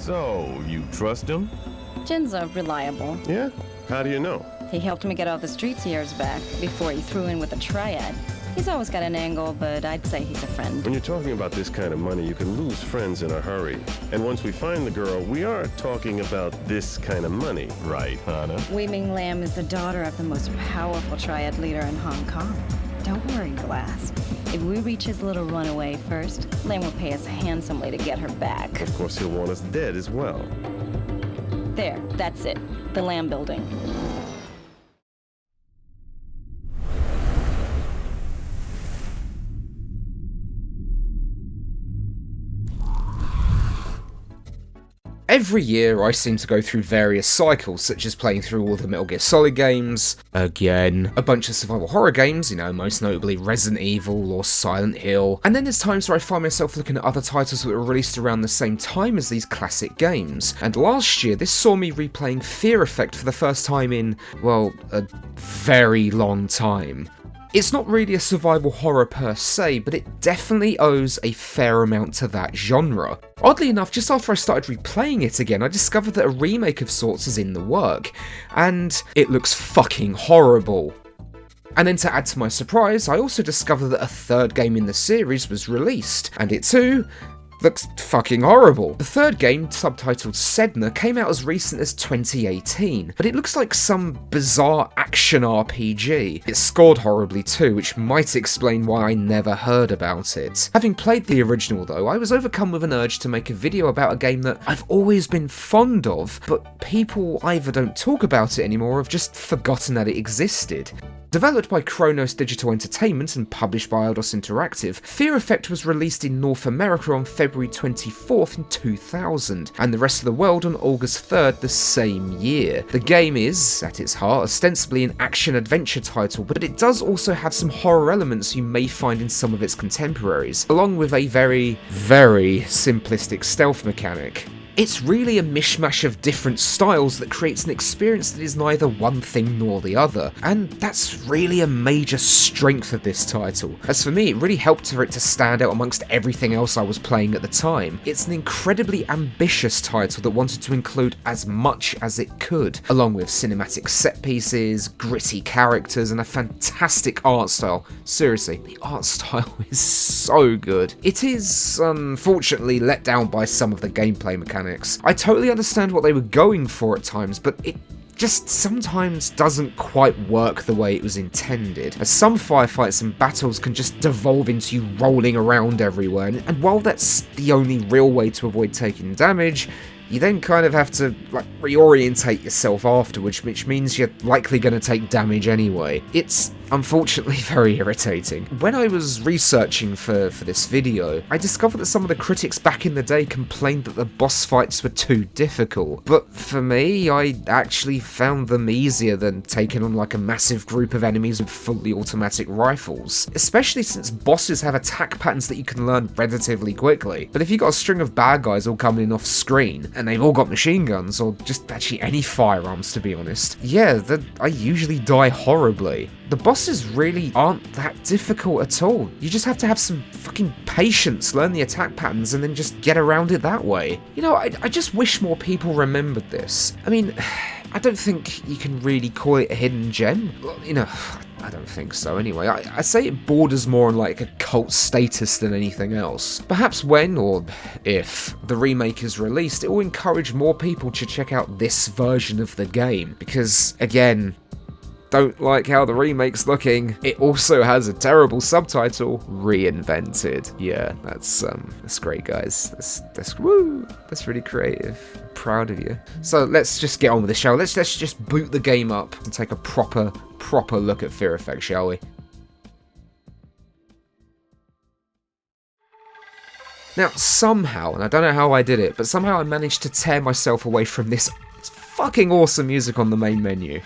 So, you trust him? Jin's reliable. Yeah? How do you know? He helped me get off the streets years back, before he threw in with the triad. He's always got an angle, but I'd say he's a friend. When you're talking about this kind of money, you can lose friends in a hurry. And once we find the girl, we are talking about this kind of money, right, Hana? Wei Ming Lam is the daughter of the most powerful triad leader in Hong Kong. Don't worry, Glass. If we reach his little runaway first, Lam will pay us handsomely to get her back. Of course, he'll want us dead as well. There, that's it. The Lam building. Every year I seem to go through various cycles, such as playing through all the Metal Gear Solid games, again, a bunch of survival horror games, most notably Resident Evil or Silent Hill, and then there's times where I find myself looking at other titles that were released around the same time as these classic games. And last year, this saw me replaying Fear Effect for the first time in, well, a very long time. It's not really a survival horror per se, but it definitely owes a fair amount to that genre. Oddly enough, just after I started replaying it again, I discovered that a remake of sorts is in the work, and it looks fucking horrible. And then to add to my surprise, I also discovered that a third game in the series was released, and it too looks fucking horrible. The third game, subtitled Sedna, came out as recent as 2018, but it looks like some bizarre action RPG. It scored horribly too, which might explain why I never heard about it. Having played the original though, I was overcome with an urge to make a video about a game that I've always been fond of, but people either don't talk about it anymore or have just forgotten that it existed. Developed by Kronos Digital Entertainment and published by Eidos Interactive, Fear Effect was released in North America on February 24th in 2000, and the rest of the world on August 3rd the same year. The game is, at its heart, ostensibly an action-adventure title, but it does also have some horror elements you may find in some of its contemporaries, along with a very, very simplistic stealth mechanic. It's really a mishmash of different styles that creates an experience that is neither one thing nor the other, and that's really a major strength of this title. As for me, it really helped for it to stand out amongst everything else I was playing at the time. It's an incredibly ambitious title that wanted to include as much as it could, along with cinematic set pieces, gritty characters, and a fantastic art style. Seriously, the art style is so good. It is, unfortunately, let down by some of the gameplay mechanics. I totally understand what they were going for at times, but it just sometimes doesn't quite work the way it was intended, as some firefights and battles can just devolve into you rolling around everywhere, and while that's the only real way to avoid taking damage, you then kind of have to reorientate yourself afterwards, which means you're likely going to take damage anyway. It's unfortunately very irritating. When I was researching for this video, I discovered that some of the critics back in the day complained that the boss fights were too difficult, but for me, I actually found them easier than taking on a massive group of enemies with fully automatic rifles, especially since bosses have attack patterns that you can learn relatively quickly. But if you've got a string of bad guys all coming in off screen, and they've all got machine guns, or just actually any firearms to be honest, yeah, I usually die horribly. The bosses really aren't that difficult at all. You just have to have some fucking patience, learn the attack patterns, and then just get around it that way. I just wish more people remembered this. I mean, I don't think you can really call it a hidden gem. I don't think so anyway. I say it borders more on a cult status than anything else. Perhaps when, or if, the remake is released, it will encourage more people to check out this version of the game, because, again, don't like how the remake's looking. It also has a terrible subtitle, Reinvented. Yeah, that's great, guys. That's really creative. I'm proud of you. So let's just get on with the show. Let's just boot the game up and take a proper look at Fear Effect, shall we? Now, somehow, and I don't know how I did it, but somehow I managed to tear myself away from this fucking awesome music on the main menu.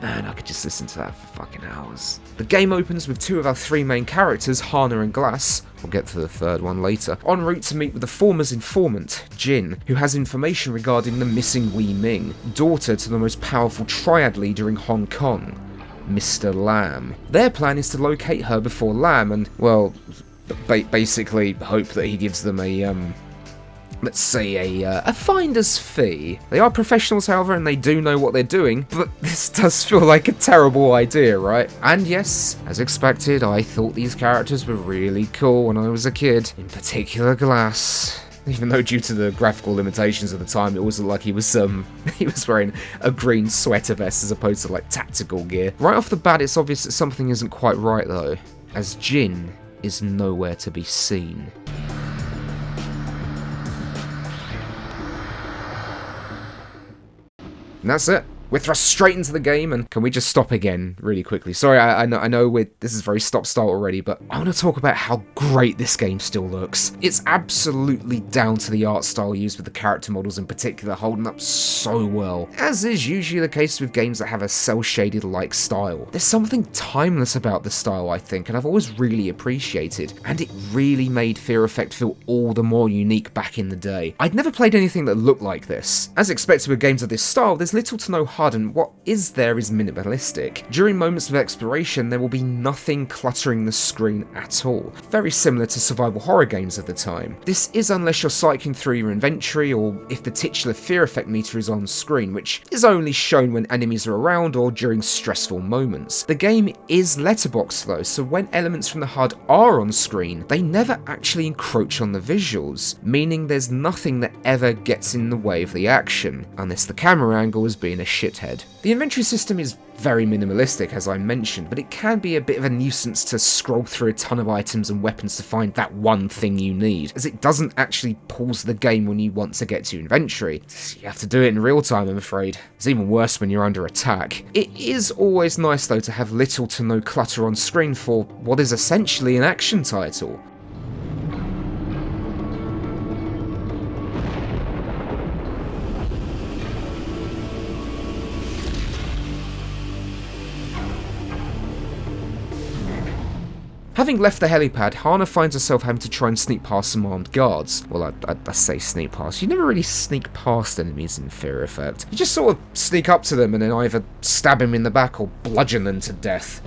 Man, I could just listen to that for fucking hours. The game opens with two of our three main characters, Hana and Glass, we'll get to the third one later, en route to meet with the former's informant, Jin, who has information regarding the missing Wei Ming, daughter to the most powerful triad leader in Hong Kong, Mr. Lam. Their plan is to locate her before Lam and, well, basically hope that he gives them a, let's say a finder's fee. They are professionals, however, and they do know what they're doing, but this does feel like a terrible idea, right? And yes, as expected, I thought these characters were really cool when I was a kid, in particular Glass. Even though due to the graphical limitations of the time, it wasn't like he was wearing a green sweater vest as opposed to like tactical gear. Right off the bat, it's obvious that something isn't quite right though, as Jin is nowhere to be seen. And that's it. We're thrust straight into the game, and can we just stop again really quickly? Sorry, I know this is very stop-start already, but I want to talk about how great this game still looks. It's absolutely down to the art style used with the character models in particular, holding up so well. As is usually the case with games that have a cel-shaded-like style. There's something timeless about the style, I think, and I've always really appreciated, and it really made Fear Effect feel all the more unique back in the day. I'd never played anything that looked like this. As expected with games of this style, there's little to no HUD, and what is there is minimalistic. During moments of exploration, there will be nothing cluttering the screen at all. Very similar to survival horror games of the time. This is unless you're cycling through your inventory or if the titular Fear Effect meter is on screen, which is only shown when enemies are around or during stressful moments. The game is letterboxed though, so when elements from the HUD are on screen, they never actually encroach on the visuals, meaning there's nothing that ever gets in the way of the action, unless the camera angle is being a shithead. The inventory system is very minimalistic, as I mentioned, but it can be a bit of a nuisance to scroll through a ton of items and weapons to find that one thing you need, as it doesn't actually pause the game when you want to get to your inventory. You have to do it in real time, I'm afraid. It's even worse when you're under attack. It is always nice, though, to have little to no clutter on screen for what is essentially an action title. Having left the helipad, Hana finds herself having to try and sneak past some armed guards. Well, I say sneak past. You never really sneak past enemies in Fear Effect. You just sort of sneak up to them and then either stab him in the back or bludgeon them to death.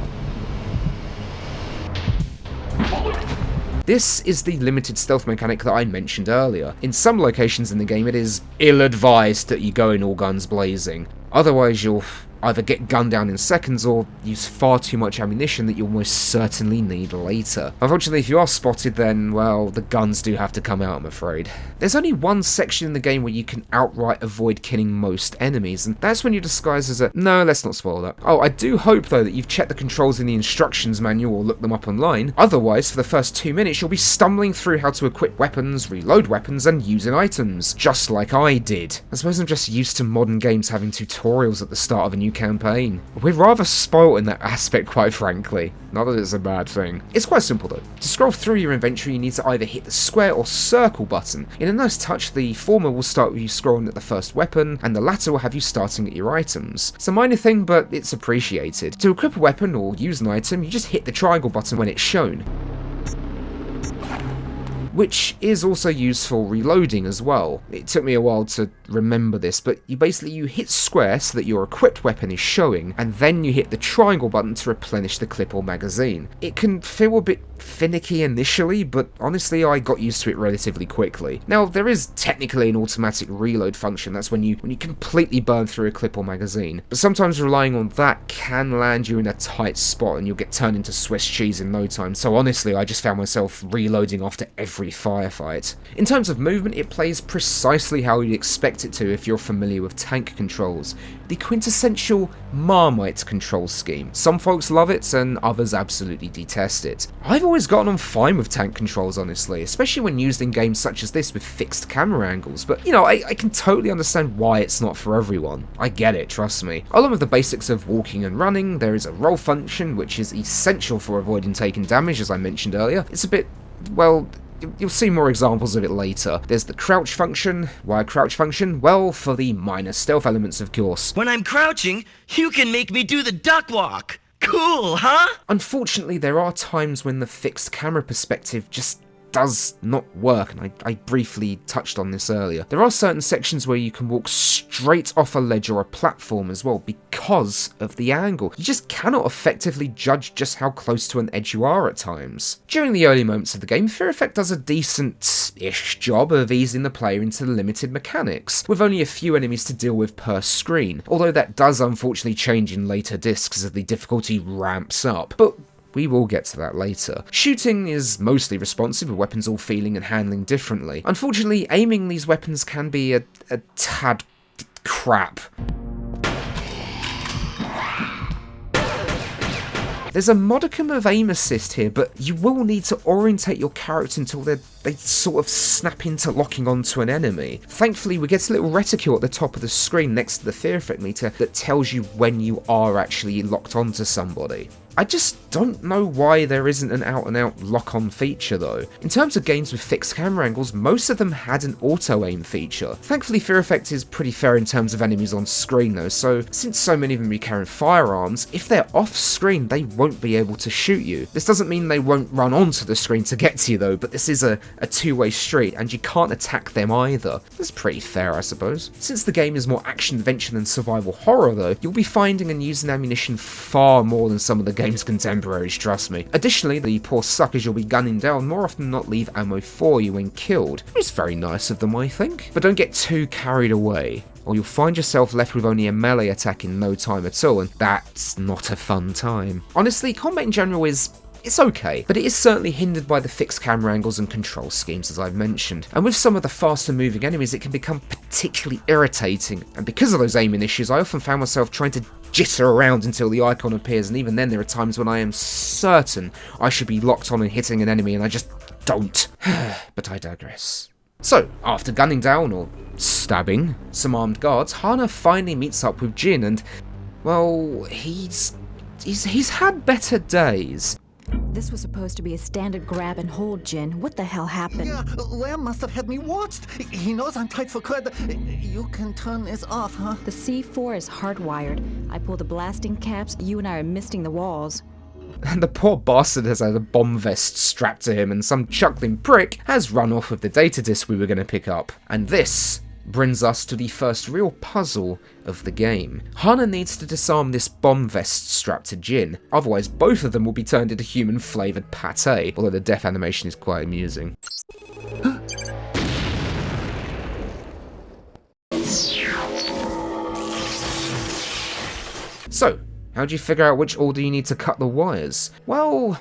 This is the limited stealth mechanic that I mentioned earlier. In some locations in the game, it is ill-advised that you go in all guns blazing. Otherwise, you'll either get gunned down in seconds or use far too much ammunition that you'll most certainly need later. Unfortunately, if you are spotted, then, well, the guns do have to come out, I'm afraid. There's only one section in the game where you can outright avoid killing most enemies, and that's when you disguise as a... No, let's not spoil that. Oh, I do hope, though, that you've checked the controls in the instructions manual or looked them up online. Otherwise, for the first 2 minutes, you'll be stumbling through how to equip weapons, reload weapons, and using items, just like I did. I suppose I'm just used to modern games having tutorials at the start of a new campaign. We're rather spoilt in that aspect, quite frankly. Not that it's a bad thing. It's quite simple though. To scroll through your inventory, you need to either hit the square or circle button. In a nice touch, the former will start with you scrolling at the first weapon, and the latter will have you starting at your items. It's a minor thing, but it's appreciated. To equip a weapon or use an item, you just hit the triangle button when it's shown, which is also used for reloading as well. It took me a while to remember this, but you hit square so that your equipped weapon is showing, and then you hit the triangle button to replenish the clip or magazine. It can feel a bit finicky initially, but honestly I got used to it relatively quickly. Now, there is technically an automatic reload function. That's when you completely burn through a clip or magazine, but sometimes relying on that can land you in a tight spot and you'll get turned into Swiss cheese in no time. So honestly, I just found myself reloading after every firefight. In terms of movement, it plays precisely how you'd expect it to if you're familiar with tank controls. The quintessential Marmite control scheme. Some folks love it and others absolutely detest it. I've always gotten on fine with tank controls, honestly, especially when used in games such as this with fixed camera angles, but you know, I can totally understand why it's not for everyone. I get it, trust me. Along with the basics of walking and running, there is a roll function which is essential for avoiding taking damage, as I mentioned earlier. It's a bit, well, You'll see more examples of it later. There's the crouch function. Why a crouch function? Well, for the minor stealth elements, of course. When I'm crouching, you can make me do the duck walk. Cool, huh? Unfortunately, there are times when the fixed camera perspective just does not work, and I briefly touched on this earlier. There are certain sections where you can walk straight off a ledge or a platform as well because of the angle. You just cannot effectively judge just how close to an edge you are at times. During the early moments of the game, Fear Effect does a decent-ish job of easing the player into the limited mechanics, with only a few enemies to deal with per screen, although that does unfortunately change in later discs as the difficulty ramps up. But we will get to that later. Shooting is mostly responsive, with weapons all feeling and handling differently. Unfortunately, aiming these weapons can be a tad crap. There's a modicum of aim assist here, but you will need to orientate your character until they sort of snap into locking onto an enemy. Thankfully, we get a little reticule at the top of the screen next to the Fear Effect meter that tells you when you are actually locked onto somebody. I just don't know why there isn't an out-and-out lock-on feature though. In terms of games with fixed camera angles, most of them had an auto-aim feature. Thankfully, Fear Effect is pretty fair in terms of enemies on screen though, so since so many of them be carrying firearms, if they're off-screen, they won't be able to shoot you. This doesn't mean they won't run onto the screen to get to you though, but this is a two-way street, and you can't attack them either. That's pretty fair, I suppose. Since the game is more action-adventure than survival horror though, you'll be finding and using ammunition far more than some of the game's contemporaries, trust me. Additionally, the poor suckers you'll be gunning down more often than not leave ammo for you when killed. It's very nice of them, I think. But don't get too carried away, or you'll find yourself left with only a melee attack in no time at all, and that's not a fun time. Honestly, combat in general it's okay, but it is certainly hindered by the fixed camera angles and control schemes, as I've mentioned. And with some of the faster moving enemies, it can become particularly irritating. And because of those aiming issues, I often found myself trying to jitter around until the icon appears, and even then there are times when I am certain I should be locked on and hitting an enemy, and I just don't. But I digress. So, after gunning down, or stabbing, some armed guards, Hana finally meets up with Jin, and, well, he's had better days. This was supposed to be a standard grab and hold, Jin. What the hell happened? Yeah, Lamb must have had me watched. He knows I'm tight for credit. You can turn this off, huh? The C4 is hardwired. I pull the blasting caps, you and I are misting the walls. And the poor bastard has had a bomb vest strapped to him, and some chuckling prick has run off with the data disk we were going to pick up. And this brings us to the first real puzzle of the game. Hana needs to disarm this bomb vest strapped to Jin, otherwise both of them will be turned into human flavoured pate, although the death animation is quite amusing. So, how do you figure out which order you need to cut the wires? Well,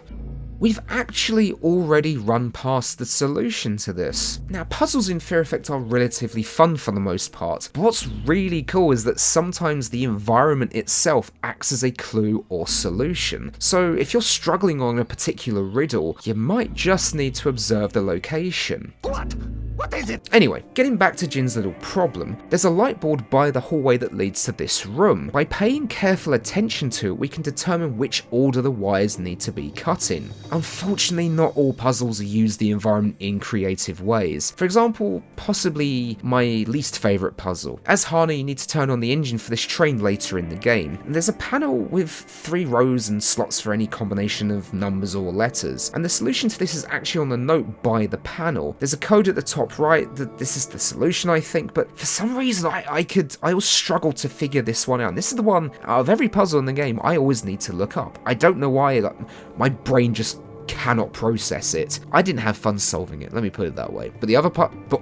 we've actually already run past the solution to this. Now, puzzles in Fear Effect are relatively fun for the most part, but what's really cool is that sometimes the environment itself acts as a clue or solution. So if you're struggling on a particular riddle, you might just need to observe the location. What? What is it? Anyway, getting back to Jin's little problem, there's a light board by the hallway that leads to this room. By paying careful attention to it, we can determine which order the wires need to be cut in. Unfortunately, not all puzzles use the environment in creative ways. For example, possibly my least favourite puzzle. As Hana, you need to turn on the engine for this train later in the game, and there's a panel with 3 rows and slots for any combination of numbers or letters, and the solution to this is actually on the note by the panel. There's a code at the top right that this is the solution, I think, but for some reason I always struggle to figure this one out. And this is the one out of every puzzle in the game I always need to look up. I don't know why, like, my brain just cannot process it. I didn't have fun solving it, let me put it that way. But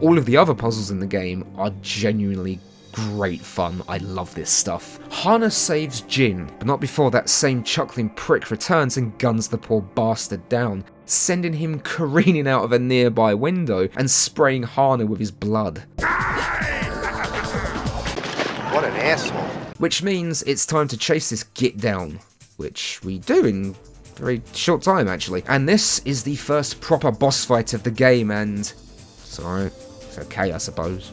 all of the other puzzles in the game are genuinely great fun. I love this stuff. Hana saves Jin, but not before that same chuckling prick returns and guns the poor bastard down, sending him careening out of a nearby window and spraying Hana with his blood. What an asshole. Which means it's time to chase this git down, which we do in a very short time actually. And this is the first proper boss fight of the game, and it's alright, it's okay I suppose.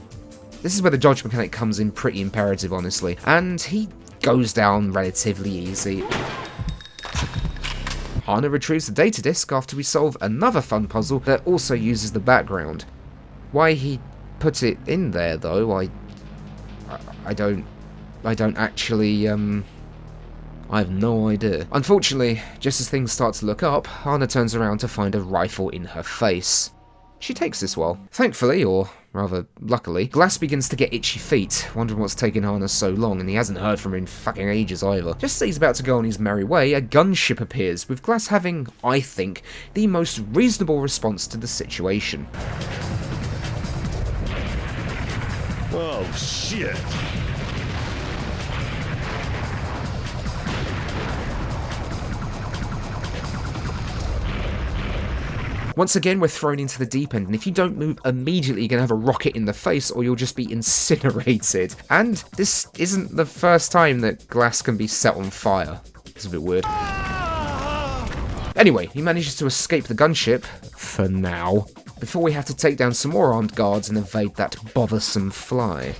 This is where the dodge mechanic comes in pretty imperative, honestly, and he goes down relatively easy. Hana retrieves the data disk after we solve another fun puzzle that also uses the background. Why he put it in there, though, I don't actually, I have no idea. Unfortunately, just as things start to look up, Hana turns around to find a rifle in her face. She takes this well. Thankfully, or rather luckily, Glass begins to get itchy feet, wondering what's taking Hana so long, and he hasn't heard from her in fucking ages either. Just as he's about to go on his merry way, a gunship appears, with Glass having, I think, the most reasonable response to the situation. Oh, shit. Once again, we're thrown into the deep end, and if you don't move immediately, you're going to have a rocket in the face, or you'll just be incinerated. And this isn't the first time that Glass can be set on fire. It's a bit weird. Anyway, he manages to escape the gunship, for now, before we have to take down some more armed guards and evade that bothersome fly.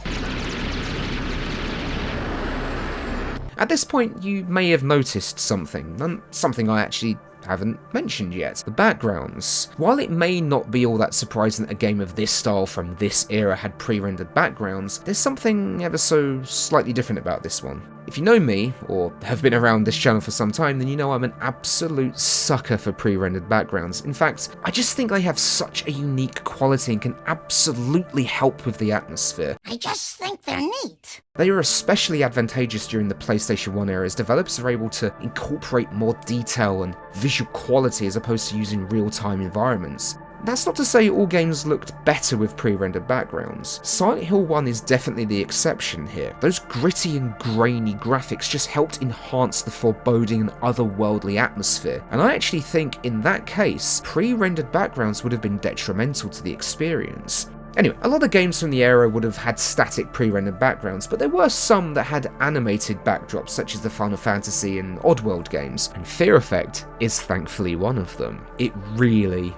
At this point, you may have noticed something, and something I actually haven't mentioned yet. The backgrounds. While it may not be all that surprising that a game of this style from this era had pre-rendered backgrounds, there's something ever so slightly different about this one. If you know me, or have been around this channel for some time, then you know I'm an absolute sucker for pre-rendered backgrounds. In fact, I just think they have such a unique quality and can absolutely help with the atmosphere. I just think they're neat. They are especially advantageous during the PlayStation 1 era, as developers are able to incorporate more detail and visual quality as opposed to using real-time environments. That's not to say all games looked better with pre-rendered backgrounds. Silent Hill 1 is definitely the exception here. Those gritty and grainy graphics just helped enhance the foreboding and otherworldly atmosphere, and I actually think in that case, pre-rendered backgrounds would have been detrimental to the experience. Anyway, a lot of games from the era would have had static pre-rendered backgrounds, but there were some that had animated backdrops, such as the Final Fantasy and Oddworld games, and Fear Effect is thankfully one of them. It really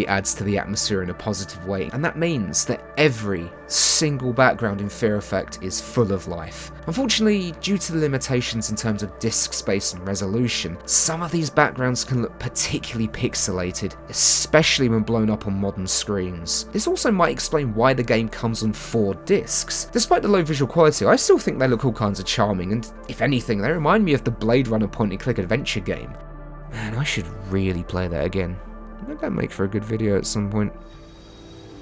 adds to the atmosphere in a positive way, and that means that every single background in Fear Effect is full of life. Unfortunately, due to the limitations in terms of disk space and resolution, some of these backgrounds can look particularly pixelated, especially when blown up on modern screens. This also might explain why the game comes on 4 discs. Despite the low visual quality, I still think they look all kinds of charming, and if anything, they remind me of the Blade Runner point-and-click adventure game. Man, I should really play that again. Maybe that'd make for a good video at some point.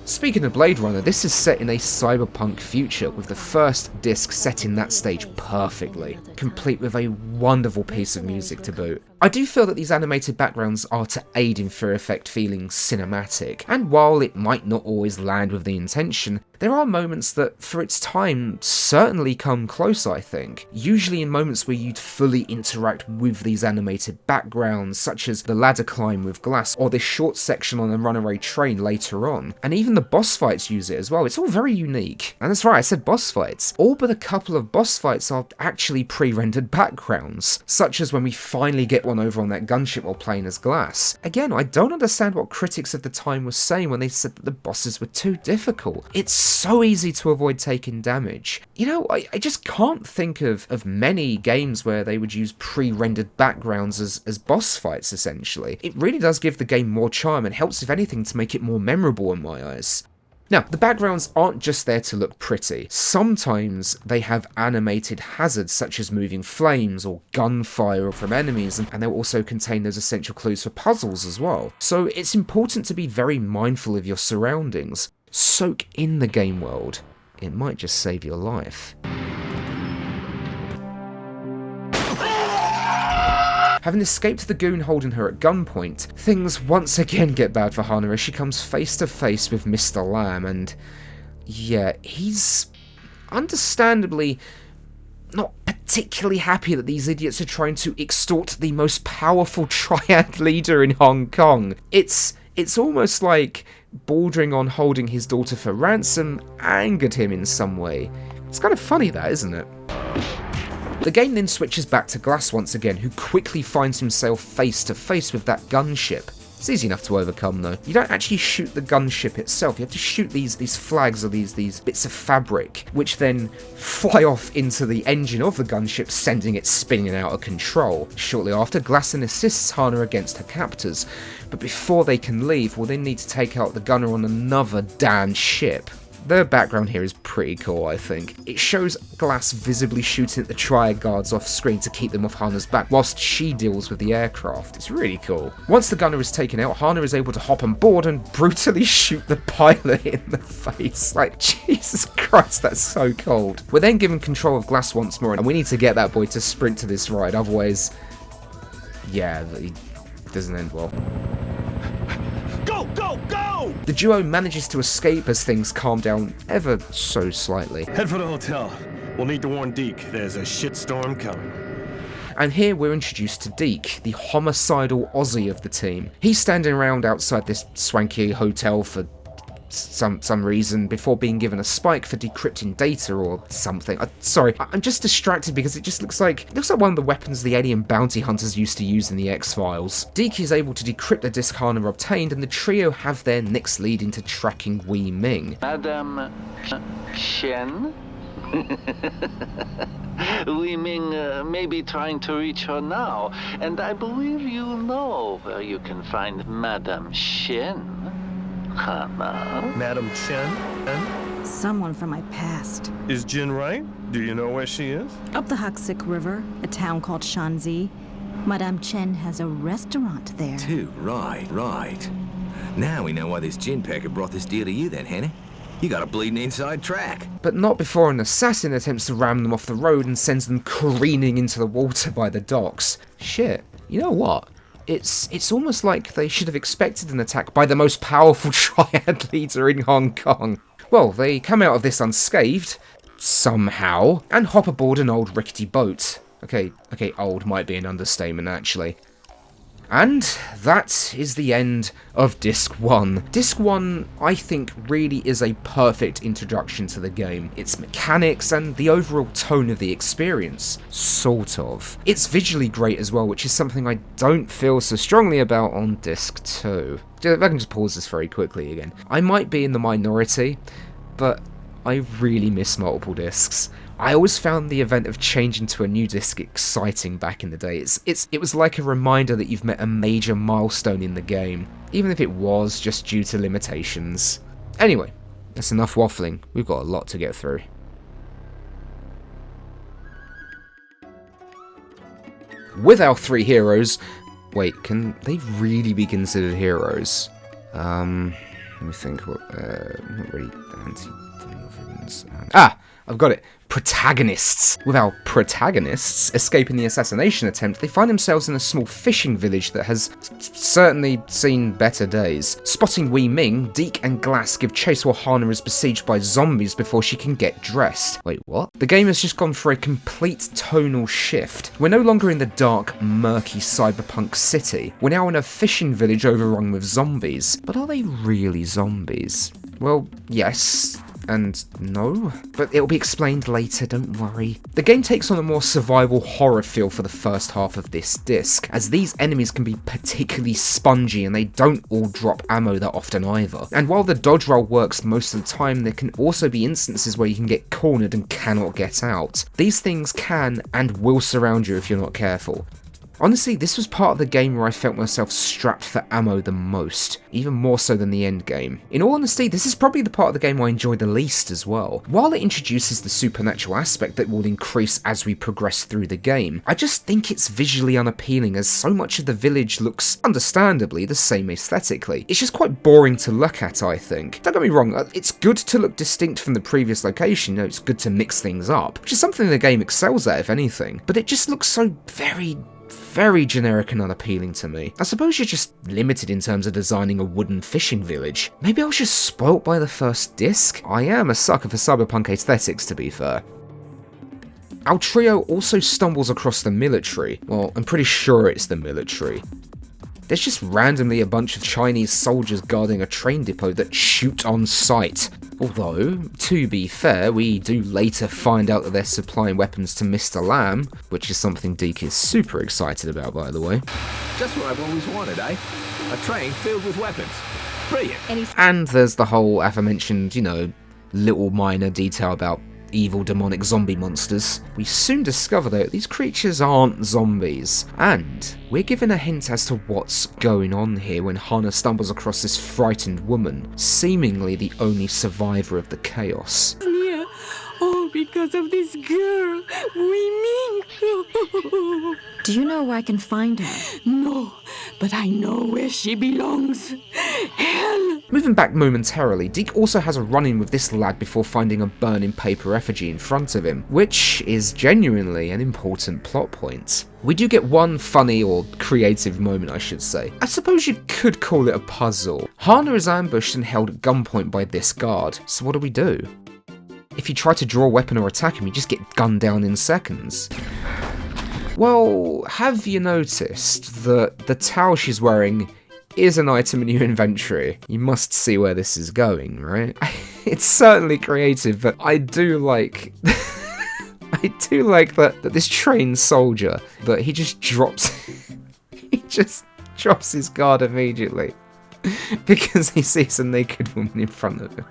Speaking of Blade Runner, this is set in a cyberpunk future, with the first disc set in that stage perfectly, complete with a wonderful piece of music to boot. I do feel that these animated backgrounds are to aid in Fear Effect feeling cinematic, and while it might not always land with the intention, there are moments that, for its time, certainly come close, I think. Usually in moments where you'd fully interact with these animated backgrounds, such as the ladder climb with Glass, or this short section on a runaway train later on. And even the boss fights use it as well. It's all very unique. And that's right, I said boss fights. All but a couple of boss fights are actually pre-rendered backgrounds, such as when we finally get one over on that gunship while playing as Glass. Again, I don't understand what critics of the time were saying when they said that the bosses were too difficult. It's so easy to avoid taking damage. You know, I just can't think of many games where they would use pre-rendered backgrounds as boss fights, essentially. It really does give the game more charm and helps, if anything, to make it more memorable in my eyes. Now, the backgrounds aren't just there to look pretty. Sometimes they have animated hazards such as moving flames or gunfire from enemies, and they'll also contain those essential clues for puzzles as well. So it's important to be very mindful of your surroundings. Soak in the game world. It might just save your life. Having escaped the goon holding her at gunpoint, things once again get bad for Hana as she comes face to face with Mr. Lamb, and yeah, he's understandably not particularly happy that these idiots are trying to extort the most powerful triad leader in Hong Kong. It's almost like bordering on holding his daughter for ransom angered him in some way. It's kind of funny that, isn't it? The game then switches back to Glass once again, who quickly finds himself face to face with that gunship. It's easy enough to overcome though. You don't actually shoot the gunship itself, you have to shoot these flags or these bits of fabric, which then fly off into the engine of the gunship, sending it spinning out of control. Shortly after, Glasson assists Hana against her captors, but before they can leave, we'll then need to take out the gunner on another damned ship. The background here is pretty cool, I think. It shows Glass visibly shooting at the Triad guards off screen to keep them off Hana's back, whilst she deals with the aircraft. It's really cool. Once the gunner is taken out, Hana is able to hop on board and brutally shoot the pilot in the face. Like, Jesus Christ, that's so cold. We're then given control of Glass once more, and we need to get that boy to sprint to this ride, otherwise, yeah, it doesn't end well. Go, go, go! The duo manages to escape as things calm down ever so slightly. Head for the hotel. We'll need to warn Deke. There's a shitstorm coming. And here we're introduced to Deke, the homicidal Aussie of the team. He's standing around outside this swanky hotel for some reason before being given a spike for decrypting data or something. Sorry, I'm just distracted because it just looks like one of the weapons the alien bounty hunters used to use in the X-Files. Deke is able to decrypt the disk Hana obtained, and the trio have their nicks leading to tracking Wei Ming. Madame Chen? Wei Ming may be trying to reach her now, and I believe you know where you can find Madame Chen. Hana? Madam Chen? Someone from my past. Is Jin right? Do you know where she is? Up the Huxic River, a town called Shanzi. Madame Chen has a restaurant there. Right. Now we know why this gin packer brought this deal to you then, Hannah. You got a bleeding inside track. But not before an assassin attempts to ram them off the road and sends them careening into the water by the docks. Shit, you know what? It's almost like they should have expected an attack by the most powerful triad leader in Hong Kong. Well, they come out of this unscathed, somehow, and hop aboard an old rickety boat. Okay, old might be an understatement actually. And that is the end of Disc 1. Disc 1, I think, really is a perfect introduction to the game. Its mechanics and the overall tone of the experience, sort of. It's visually great as well, which is something I don't feel so strongly about on Disc 2. If I can just pause this very quickly again. I might be in the minority, but I really miss multiple discs. I always found the event of changing to a new disc exciting back in the day. It was like a reminder that you've met a major milestone in the game, even if it was just due to limitations. Anyway, that's enough waffling. We've got a lot to get through. With our three heroes... Wait, can they really be considered heroes? Let me think. Not really anti-villains. I've got it. Protagonists. With our protagonists escaping the assassination attempt, they find themselves in a small fishing village that has certainly seen better days. Spotting Wei Ming, Deke and Glass give chase while Hana is besieged by zombies before she can get dressed. Wait, what? The game has just gone for a complete tonal shift. We're no longer in the dark, murky cyberpunk city. We're now in a fishing village overrun with zombies. But are they really zombies? Well, yes. And no, but it'll be explained later, don't worry. The game takes on a more survival horror feel for the first half of this disc, as these enemies can be particularly spongy and they don't all drop ammo that often either. And while the dodge roll works most of the time, there can also be instances where you can get cornered and cannot get out. These things can and will surround you if you're not careful. Honestly, this was part of the game where I felt myself strapped for ammo the most, even more so than the end game. In all honesty, this is probably the part of the game I enjoy the least as well. While it introduces the supernatural aspect that will increase as we progress through the game, I just think it's visually unappealing as so much of the village looks, understandably, the same aesthetically. It's just quite boring to look at, I think. Don't get me wrong, it's good to look distinct from the previous location, it's good to mix things up, which is something the game excels at if anything, but it just looks so very generic and unappealing to me. I suppose you're just limited in terms of designing a wooden fishing village. Maybe I was just spoilt by the first disc? I am a sucker for cyberpunk aesthetics, to be fair. Our trio also stumbles across the military. Well, I'm pretty sure it's the military. There's just randomly a bunch of Chinese soldiers guarding a train depot that shoot on sight. Although, to be fair, we do later find out that they're supplying weapons to Mr. Lamb, which is something Deke is super excited about, by the way. Just what I've always wanted, eh? A train filled with weapons. Brilliant. And there's the whole aforementioned, little minor detail about evil demonic zombie monsters. We soon discover though these creatures aren't zombies, and we're given a hint as to what's going on here when Hana stumbles across this frightened woman, seemingly the only survivor of the chaos. Yeah, all because of this girl, we mean. Do you know where I can find her? No, but I know where she belongs. Hell! Moving back momentarily, Deke also has a run-in with this lad before finding a burning paper effigy in front of him, which is genuinely an important plot point. We do get one funny or creative moment, I should say. I suppose you could call it a puzzle. Hana is ambushed and held at gunpoint by this guard, so what do? If you try to draw a weapon or attack him, you just get gunned down in seconds. Well, have you noticed that the towel she's wearing is an item in your inventory? You must see where this is going, right? It's certainly creative, but I do like... I do like that this trained soldier, that he just drops... he just drops his guard immediately. Because he sees a naked woman in front of him.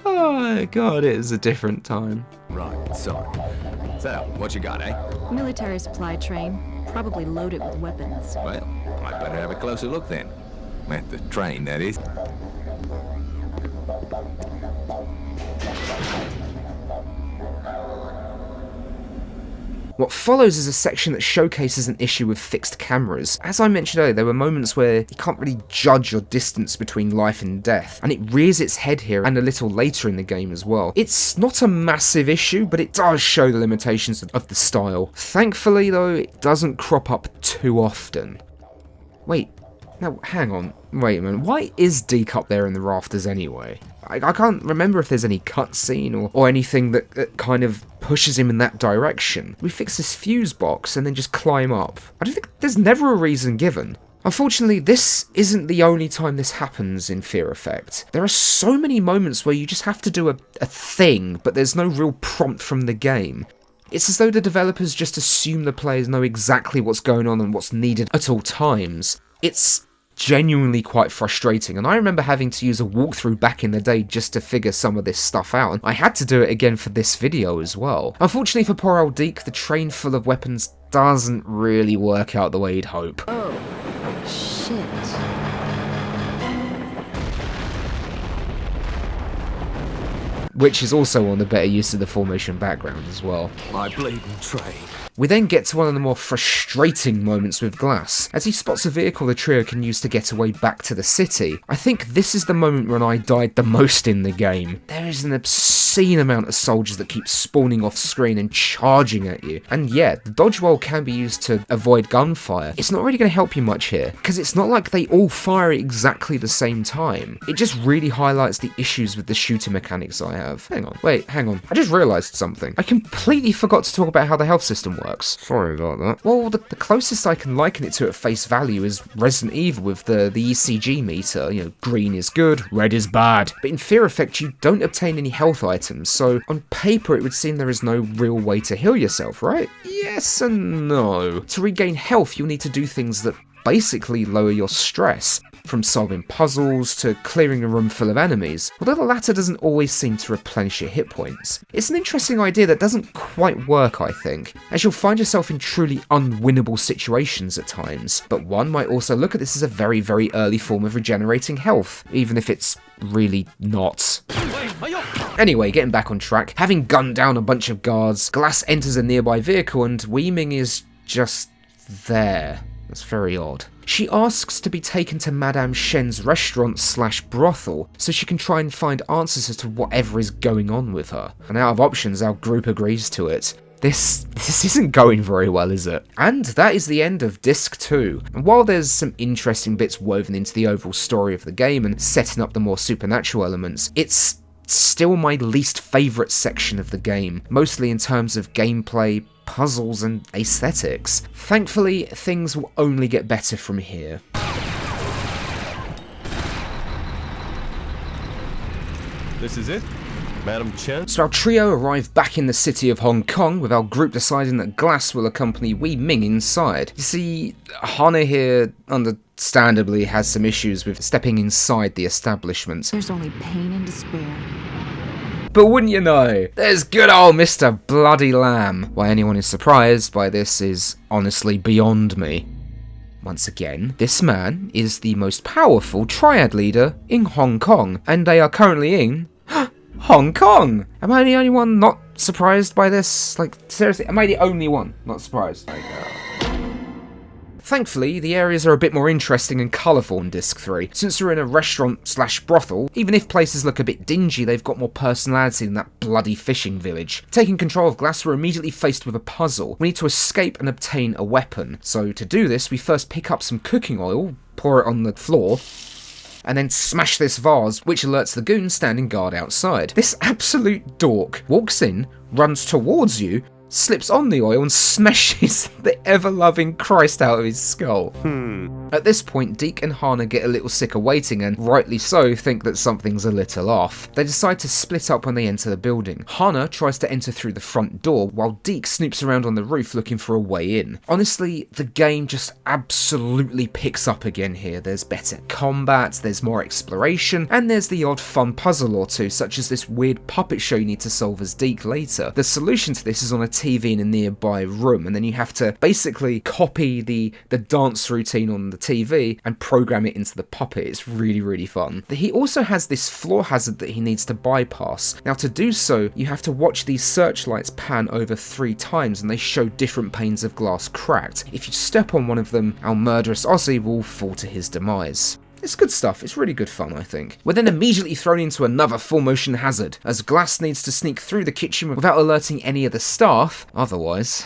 Oh god, it is a different time. Right, so what you got, eh? Military supply train, probably loaded with weapons. Well, I better have a closer look then. At the train, that is. What follows is a section that showcases an issue with fixed cameras. As I mentioned earlier, there were moments where you can't really judge your distance between life and death, and it rears its head here and a little later in the game as well. It's not a massive issue, but it does show the limitations of the style. Thankfully though, it doesn't crop up too often. Wait, now hang on, wait a minute, why is Deke up there in the rafters anyway? I can't remember if there's any cutscene or anything that kind of pushes him in that direction. We fix this fuse box and then just climb up. I don't think there's never a reason given. Unfortunately, this isn't the only time this happens in Fear Effect. There are so many moments where you just have to do a thing, but there's no real prompt from the game. It's as though the developers just assume the players know exactly what's going on and what's needed at all times. It's genuinely quite frustrating, and I remember having to use a walkthrough back in the day just to figure some of this stuff out, and I had to do it again for this video as well. Unfortunately for poor old Deke, the train full of weapons doesn't really work out the way you'd hope. Oh, shit. Which is also on the better use of the formation background as well. My bleeding train. We then get to one of the more frustrating moments with Glass, as he spots a vehicle the trio can use to get away back to the city. I think this is the moment when I died the most in the game. There is an obscene amount of soldiers that keep spawning off screen and charging at you. And yeah, the dodge roll can be used to avoid gunfire. It's not really going to help you much here, because it's not like they all fire at exactly the same time. It just really highlights the issues with the shooting mechanics I have. Hang on, I just realised something. I completely forgot to talk about how the health system works. Sorry about that. Well, the closest I can liken it to at face value is Resident Evil with the ECG meter. Green is good, red is bad. But in Fear Effect, you don't obtain any health items, so on paper it would seem there is no real way to heal yourself, right? Yes and no. To regain health, you'll need to do things that basically lower your stress, from solving puzzles to clearing a room full of enemies, although the latter doesn't always seem to replenish your hit points. It's an interesting idea that doesn't quite work, I think, as you'll find yourself in truly unwinnable situations at times, but one might also look at this as a very, very early form of regenerating health, even if it's really not. Anyway, getting back on track, having gunned down a bunch of guards, Glass enters a nearby vehicle and Weeming is just there. That's very odd. She asks to be taken to Madame Shen's restaurant/brothel so she can try and find answers as to whatever is going on with her. And out of options, our group agrees to it. This isn't going very well, is it? And that is the end of Disc 2. And while there's some interesting bits woven into the overall story of the game and setting up the more supernatural elements, it's still my least favourite section of the game, mostly in terms of gameplay, puzzles and aesthetics. Thankfully, things will only get better from here. this is it? Madam Chen? So our trio arrive back in the city of Hong Kong, with our group deciding that Glass will accompany Wee Ming inside. You see, Hana here, understandably, has some issues with stepping inside the establishment. There's only pain and despair. But wouldn't you know, there's good old Mr. Bloody Lamb. Why anyone is surprised by this is honestly beyond me. Once again, this man is the most powerful triad leader in Hong Kong, and they are currently in Hong Kong! Am I the only one not surprised by this? Like, seriously, am I the only one not surprised? Thankfully, the areas are a bit more interesting and colourful in Disc 3. Since we're in a restaurant/brothel, even if places look a bit dingy, they've got more personality than that bloody fishing village. Taking control of Glass, we're immediately faced with a puzzle. We need to escape and obtain a weapon. So to do this, we first pick up some cooking oil, pour it on the floor, and then smash this vase, which alerts the goon standing guard outside. This absolute dork walks in, runs towards you, slips on the oil and smashes the ever-loving Christ out of his skull. At this point, Deke and Hana get a little sick of waiting and, rightly so, think that something's a little off. They decide to split up when they enter the building. Hana tries to enter through the front door, while Deke snoops around on the roof looking for a way in. Honestly, the game just absolutely picks up again here. There's better combat, there's more exploration, and there's the odd fun puzzle or two, such as this weird puppet show you need to solve as Deke later. The solution to this is on a TV in a nearby room, and then you have to basically copy the dance routine on the TV and program it into the puppet. It's really, really fun. He also has this floor hazard that he needs to bypass. Now, to do so, you have to watch these searchlights pan over 3 times, and they show different panes of glass cracked. If you step on one of them, our murderous Aussie will fall to his demise. It's good stuff, it's really good fun, I think. We're then immediately thrown into another full motion hazard, as Glass needs to sneak through the kitchen without alerting any of the staff, otherwise.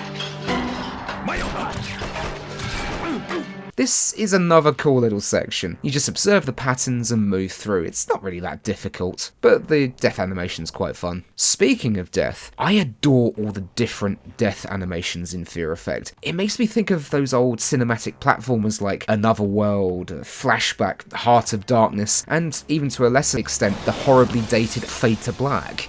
This is another cool little section. You just observe the patterns and move through. It's not really that difficult, but the death animation's quite fun. Speaking of death, I adore all the different death animations in Fear Effect. It makes me think of those old cinematic platformers like Another World, Flashback, Heart of Darkness, and even to a lesser extent, the horribly dated Fade to Black.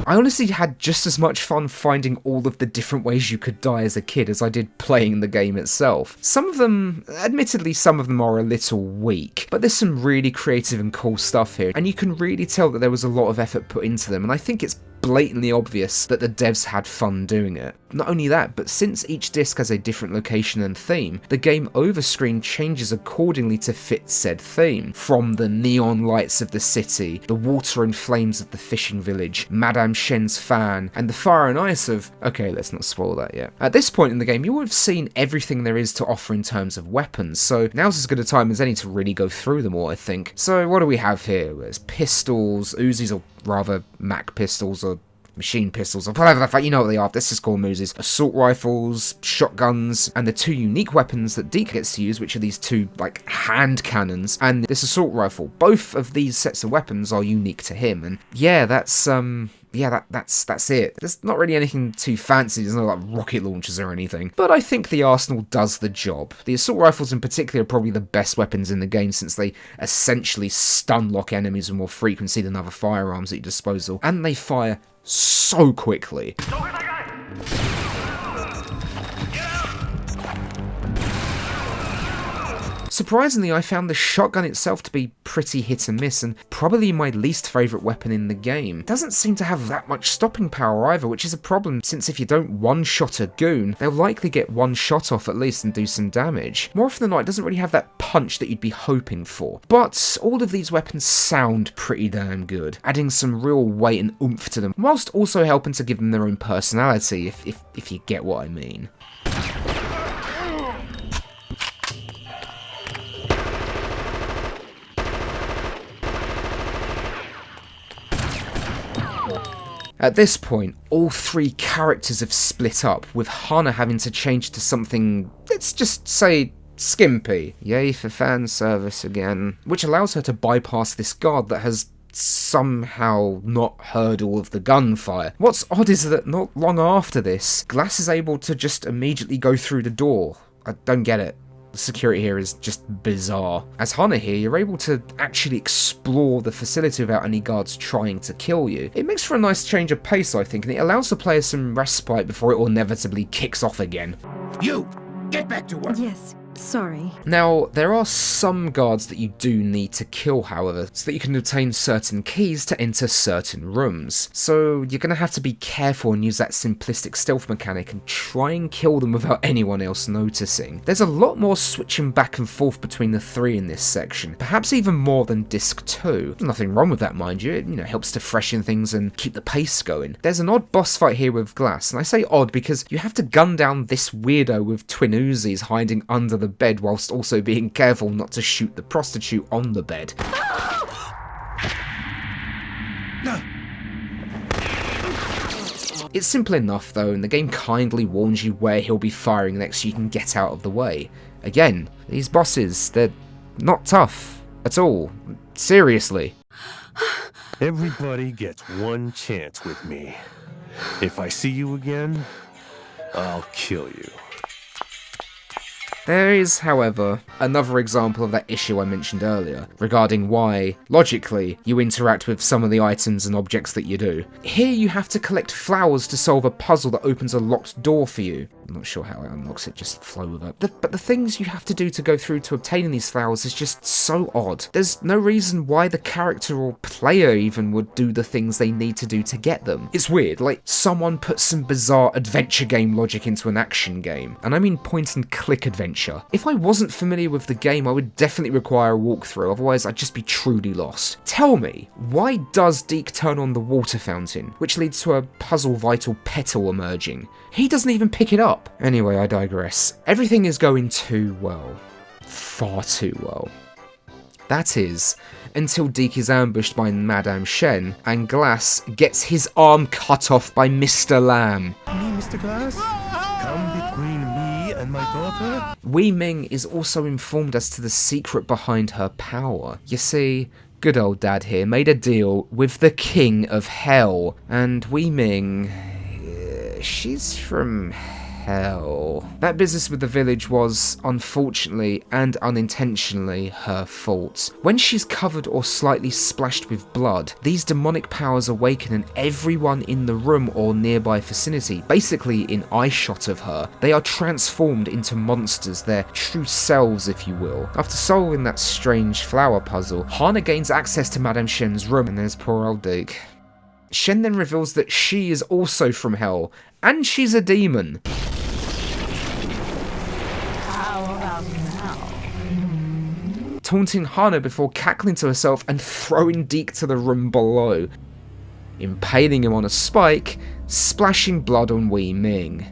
I honestly had just as much fun finding all of the different ways you could die as a kid as I did playing the game itself. Some of them, admittedly some of them are a little weak, but there's some really creative and cool stuff here, and you can really tell that there was a lot of effort put into them, and I think it's blatantly obvious that the devs had fun doing it. Not only that, but since each disc has a different location and theme, the game overscreen changes accordingly to fit said theme. From the neon lights of the city, the water and flames of the fishing village, Madame Shen's fan, and the fire and ice of... okay, let's not spoil that yet. At this point in the game, you will have seen everything there is to offer in terms of weapons, so now's as good a time as any to really go through them all, I think. So what do we have here? There's pistols, Uzis, or rather Mac pistols, or machine pistols, or whatever the fuck, you know what they are, let's just call them Uzis, assault rifles, shotguns, and the 2 unique weapons that Deke gets to use, which are these 2, like, hand cannons, and this assault rifle. Both of these sets of weapons are unique to him, and yeah, that's it. There's not really anything too fancy, there's no like rocket launchers or anything, but I think the arsenal does the job. The assault rifles in particular are probably the best weapons in the game, since they essentially stun lock enemies with more frequency than other firearms at your disposal, and they fire so quickly. Surprisingly, I found the shotgun itself to be pretty hit and miss, and probably my least favourite weapon in the game. It doesn't seem to have that much stopping power either, which is a problem, since if you don't one-shot a goon, they'll likely get one shot off at least and do some damage. More often than not, it doesn't really have that punch that you'd be hoping for. But all of these weapons sound pretty damn good, adding some real weight and oomph to them, whilst also helping to give them their own personality, if you get what I mean. At this point, all 3 characters have split up, with Hana having to change to something, let's just say, skimpy. Yay for fan service again. Which allows her to bypass this guard that has somehow not heard all of the gunfire. What's odd is that not long after this, Glass is able to just immediately go through the door. I don't get it. The security here is just bizarre. As Hana here, you're able to actually explore the facility without any guards trying to kill you. It makes for a nice change of pace, I think, and it allows the player some respite before it all inevitably kicks off again. You! Get back to work! Yes, sorry. Now, there are some guards that you do need to kill, however, so that you can obtain certain keys to enter certain rooms. So you're going to have to be careful and use that simplistic stealth mechanic and try and kill them without anyone else noticing. There's a lot more switching back and forth between the three in this section, perhaps even more than Disc 2. There's nothing wrong with that, mind you. It helps to freshen things and keep the pace going. There's an odd boss fight here with Glass, and I say odd because you have to gun down this weirdo with twin Uzis hiding under the bed whilst also being careful not to shoot the prostitute on the bed. It's simple enough though, and the game kindly warns you where he'll be firing next so you can get out of the way. Again, these bosses, they're not tough at all. Seriously. Everybody gets one chance with me. If I see you again, I'll kill you. There is, however, another example of that issue I mentioned earlier, regarding why, logically, you interact with some of the items and objects that you do. Here you have to collect flowers to solve a puzzle that opens a locked door for you. I'm not sure how it unlocks it, just flow with it. But the things you have to do to go through to obtaining these flowers is just so odd. There's no reason why the character or player even would do the things they need to do to get them. It's weird, like someone put some bizarre adventure game logic into an action game, and I mean point and click adventure. If I wasn't familiar with the game, I would definitely require a walkthrough, otherwise I'd just be truly lost. Tell me, why does Deke turn on the water fountain, which leads to a puzzle vital petal emerging? He doesn't even pick it up. Anyway, I digress. Everything is going too well. Far too well. That is, until Deke is ambushed by Madame Shen, and Glass gets his arm cut off by Mr. Lamb. Me, Mr. Glass? Come between me and my daughter? Wei Ming is also informed as to the secret behind her power. You see, good old dad here made a deal with the King of Hell, and Wei Ming, she's from hell. That business with the village was, unfortunately and unintentionally, her fault. When she's covered or slightly splashed with blood, these demonic powers awaken and everyone in the room or nearby vicinity, basically in eyeshot of her, they are transformed into monsters, their true selves if you will. After solving that strange flower puzzle, Hana gains access to Madame Shen's room, and there's poor old Deke. Shen then reveals that she is also from hell, and she's a demon. Taunting Hana before cackling to herself and throwing Deke to the room below, impaling him on a spike, splashing blood on Wei Ming.